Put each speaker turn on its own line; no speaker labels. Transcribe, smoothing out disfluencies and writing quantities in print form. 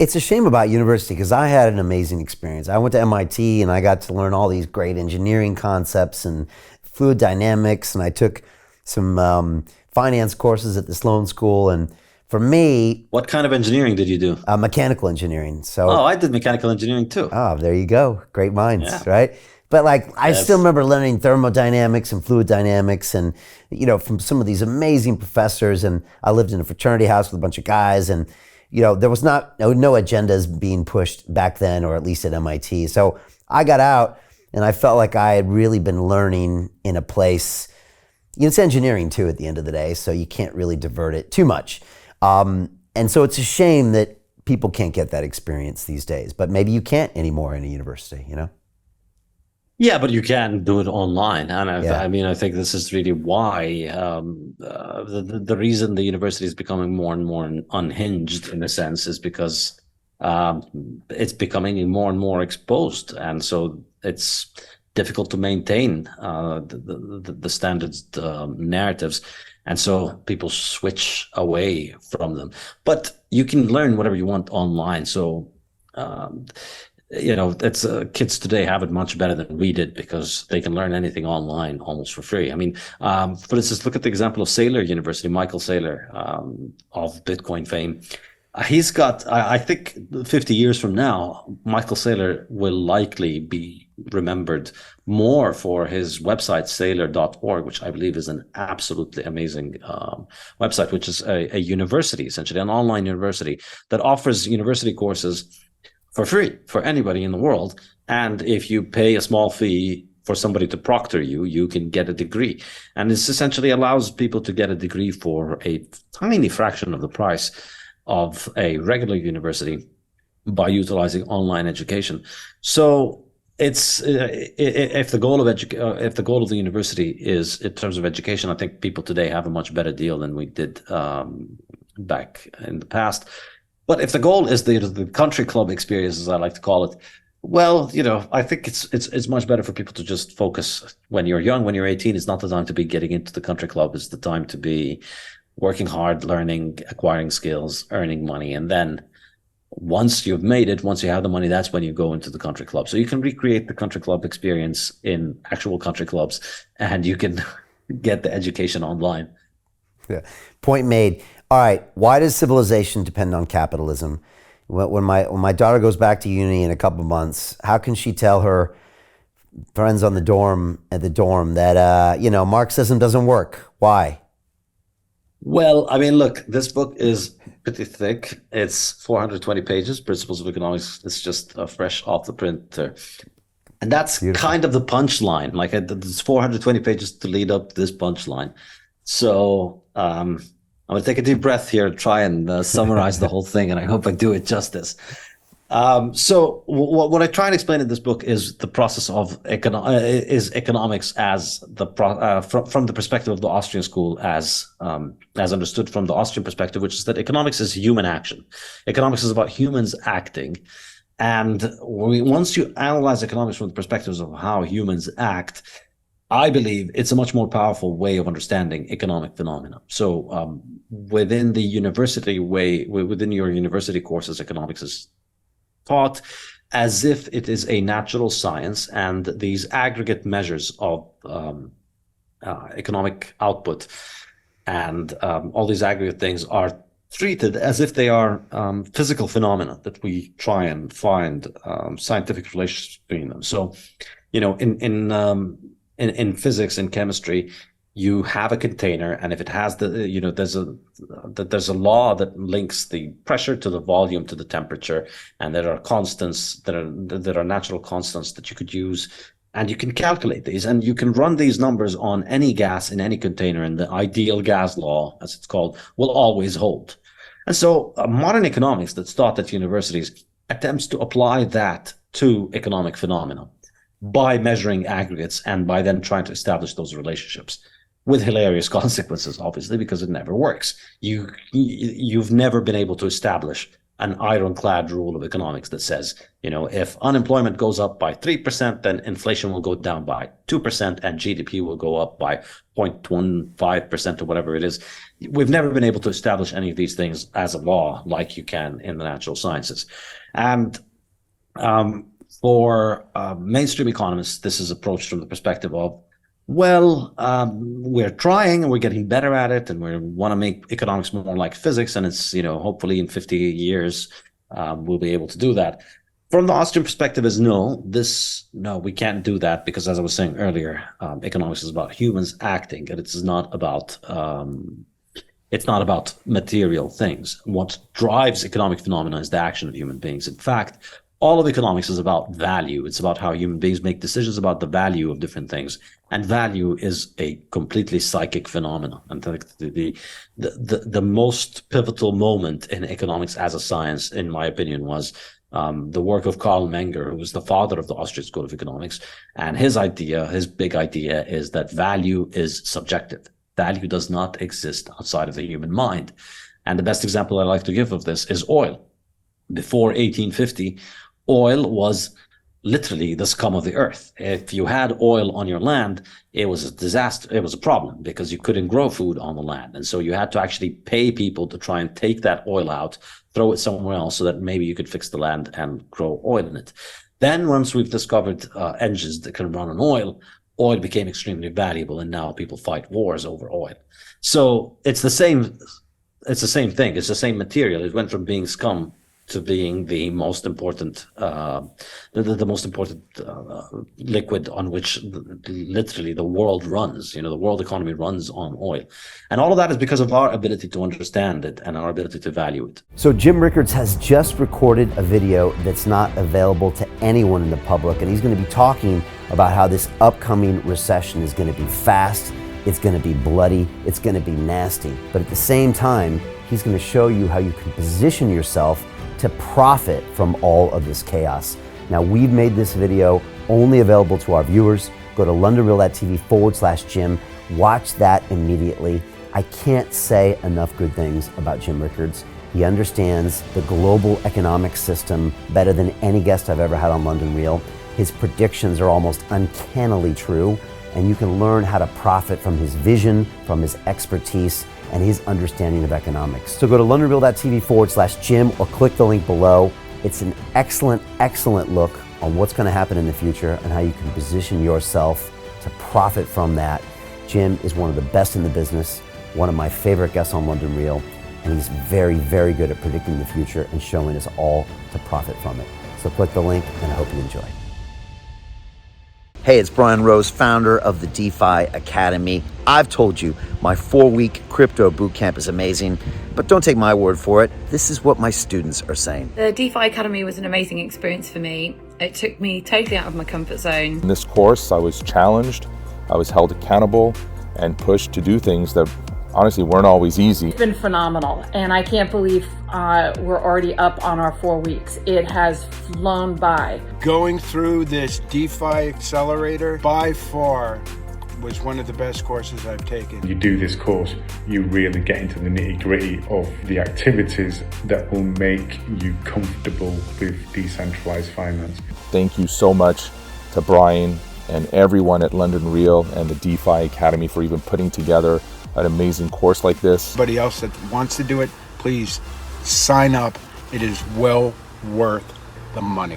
It's a shame about university because I had an amazing experience. I went to MIT and I got to learn all these great engineering concepts and fluid dynamics, and I took some finance courses at the Sloan School. And for me,
What kind of engineering did you do?
mechanical engineering.
Oh,
So,
I did mechanical engineering too.
oh, there you go. Great minds,
Yeah,
right? But like, I still
that's
remember learning thermodynamics and fluid dynamics, and from some of these amazing professors. And I lived in a fraternity house with a bunch of guys, and there was no agendas being pushed back then, or at least at MIT. So I got out, and I felt like I had really been learning in a place. It's engineering too at the end of the day, so you can't really divert it too much. And so it's a shame that people can't get that experience these days, but maybe you can't anymore in a university.
yeah, but you can do it online, and
Yeah.
I mean, I think this is really why the reason the university is becoming more and more unhinged in a sense is because it's becoming more and more exposed, and so it's difficult to maintain the standard narratives, and so people switch away from them. But you can learn whatever you want online, so. Um, it's kids today have it much better than we did because they can learn anything online almost for free. I mean, for instance, look at the example of Saylor University, Michael Saylor, of Bitcoin fame. He's got, I think 50 years from now, Michael Saylor will likely be remembered more for his website, saylor.org, which I believe is an absolutely amazing website, which is a university, essentially, an online university that offers university courses for free for anybody in the world. And if you pay a small fee for somebody to proctor you, you can get a degree. And this essentially allows people to get a degree for a tiny fraction of the price of a regular university by utilizing online education. So it's if the goal of if the goal of the university is in terms of education, I think people today have a much better deal than we did back in the past. But if the goal is the country club experience, as I like to call it, well, I think it's much better for people to just focus when you're young. When you're 18, it's not the time to be getting into the country club. It's the time to be working hard, learning, acquiring skills, earning money, and then once you've made it, once you have the money, that's when you go into the country club. So you can recreate the country club experience in actual country clubs, and you can get the education online.
Yeah. Point made. All right. Why does civilization depend on capitalism? When my daughter goes back to uni in a couple of months, how can she tell her friends on the dorm that Marxism doesn't work? Why?
Well, I mean, look, this book is pretty thick. It's 420 pages, Principles of Economics. It's just fresh off the printer. And that's
Beautiful.
kind of the punchline. Like, there's 420 pages to lead up to this punchline. So I'm going to take a deep breath here, try and summarize the whole thing, and I hope I do it justice. So what I try and explain in this book is the process of economics as from the perspective of the Austrian school, as understood from the Austrian perspective, which is that economics is human action. Economics is about humans acting, and once you analyze economics from the perspectives of how humans act, I believe it's a much more powerful way of understanding economic phenomena. So within your university courses, economics is taught as if it is a natural science, and these aggregate measures of economic output and all these aggregate things are treated as if they are physical phenomena that we try and find scientific relations between them. So, in physics and chemistry, you have a container, and if it has there's a law that links the pressure to the volume to the temperature, and there are constants that are natural constants that you could use, and you can calculate these, and you can run these numbers on any gas in any container, and the ideal gas law, as it's called, will always hold. And so modern economics that's taught at universities attempts to apply that to economic phenomena by measuring aggregates and by then trying to establish those relationships, with hilarious consequences, obviously, because it never works. You've never been able to establish an ironclad rule of economics that says, if unemployment goes up by 3%, then inflation will go down by 2% and GDP will go up by 0.15% or whatever it is. We've never been able to establish any of these things as a law like you can in the natural sciences. And for mainstream economists, this is approached from the perspective of, we're trying and we're getting better at it, and we want to make economics more like physics, and it's, hopefully in 50 years we'll be able to do that. From the Austrian perspective is no, we can't do that, because as I was saying earlier, economics is about humans acting, and it's not about material things. What drives economic phenomena is the action of human beings. In fact, all of economics is about value. It's about how human beings make decisions about the value of different things. And value is a completely psychic phenomenon. And the most pivotal moment in economics as a science, in my opinion, was the work of Karl Menger, who was the father of the Austrian School of Economics. And his big idea is that value is subjective. Value does not exist outside of the human mind. And the best example I like to give of this is oil. Before 1850, oil was literally the scum of the earth. If you had oil on your land, it was a disaster. It was a problem, because you couldn't grow food on the land. And so you had to actually pay people to try and take that oil out, throw it somewhere else so that maybe you could fix the land and grow oil in it. Then once we've discovered engines that can run on oil became extremely valuable, and now people fight wars over oil. So it's the same thing. It's the same material. It went from being scum to being the most important, the most important liquid on which literally the world runs. The world economy runs on oil, and all of that is because of our ability to understand it and our ability to value it.
So Jim Rickards has just recorded a video that's not available to anyone in the public, and he's going to be talking about how this upcoming recession is going to be fast, it's going to be bloody, it's going to be nasty. But at the same time, he's going to show you how you can position yourself to profit from all of this chaos. Now, we've made this video only available to our viewers. Go to londonreal.tv/Jim. Watch that immediately. I can't say enough good things about Jim Rickards. He understands the global economic system better than any guest I've ever had on London Real. His predictions are almost uncannily true, and you can learn how to profit from his vision, from his expertise, and his understanding of economics. So go to londonreal.tv/Jim or click the link below. It's an excellent, excellent look on what's going to happen in the future and how you can position yourself to profit from that. Jim is one of the best in the business, one of my favorite guests on London Real, and he's very, very good at predicting the future and showing us all to profit from it. So click the link, and I hope you enjoy. Hey, it's Brian Rose, founder of the DeFi Academy. I've told you my 4-week crypto bootcamp is amazing, but don't take my word for it. This is what my students are saying.
The DeFi Academy was an amazing experience for me. It took me totally out of my comfort zone.
In this course, I was challenged, I was held accountable, and pushed to do things that honestly weren't always easy.
It's been phenomenal, and I can't believe we're already up on our 4 weeks. It has flown by.
Going through this DeFi accelerator by far was one of the best courses I've taken.
You do this course, you really get into the nitty-gritty of the activities that will make you comfortable with decentralized finance.
Thank you so much to Brian and everyone at London Real and the DeFi Academy for even putting together an amazing course like this.
Anybody else that wants to do it, please sign up. It is well worth the money.